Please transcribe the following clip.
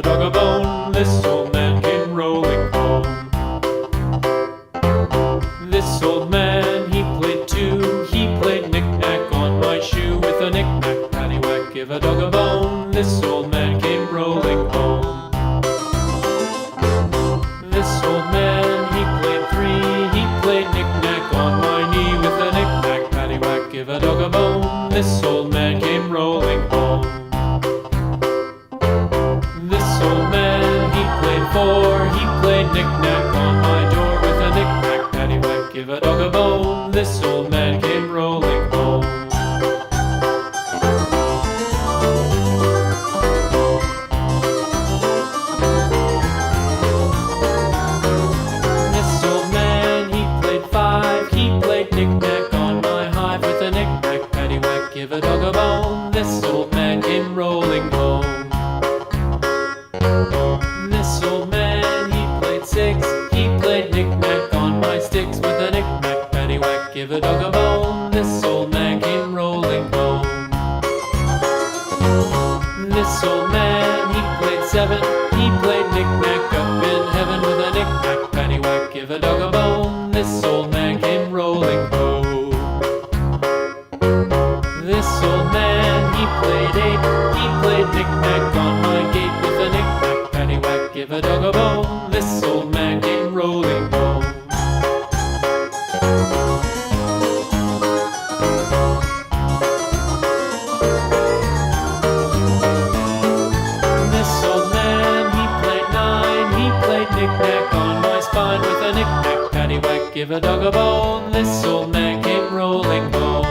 a dog a bone. This old man came rolling home. This old man, he played too. He played knick-knack on my shoe. With a knick-knack, paddywhack, give a dog a bone. This old man came rolling home. This old man, he played three. He played knick-knack on my knee. With a knick-knack, paddywhack, give a dog a bone. This old man came rolling home. This old man, he played four. He played knick-knack on my door. With a knick-knack, paddywhack, give a dog a bone. This old man came rolling home. This old man, he played five. He played knick-knack on my hive. With a knick-knack, paddywhack, give a dog a bone. This old man came rolling home. This old man, he played six. He played knick-knack on my sticks. With a knick-knack, paddywhack, give a dog a bone. This old man came rolling home. This old man, he played seven. He played knick-knack up in heaven. With a knick-knack, paddywhack, give a dog a bone. This old man came rolling home. This old man, he played eight. He played knick-knack on my gate. With a knick-knack, paddywhack, give a dog a bone. This old man came rolling home. This old man, he played nine. He played knick-knack on my spine. With a knick-knack, paddywhack, give a dog a bone. This old man came rolling home.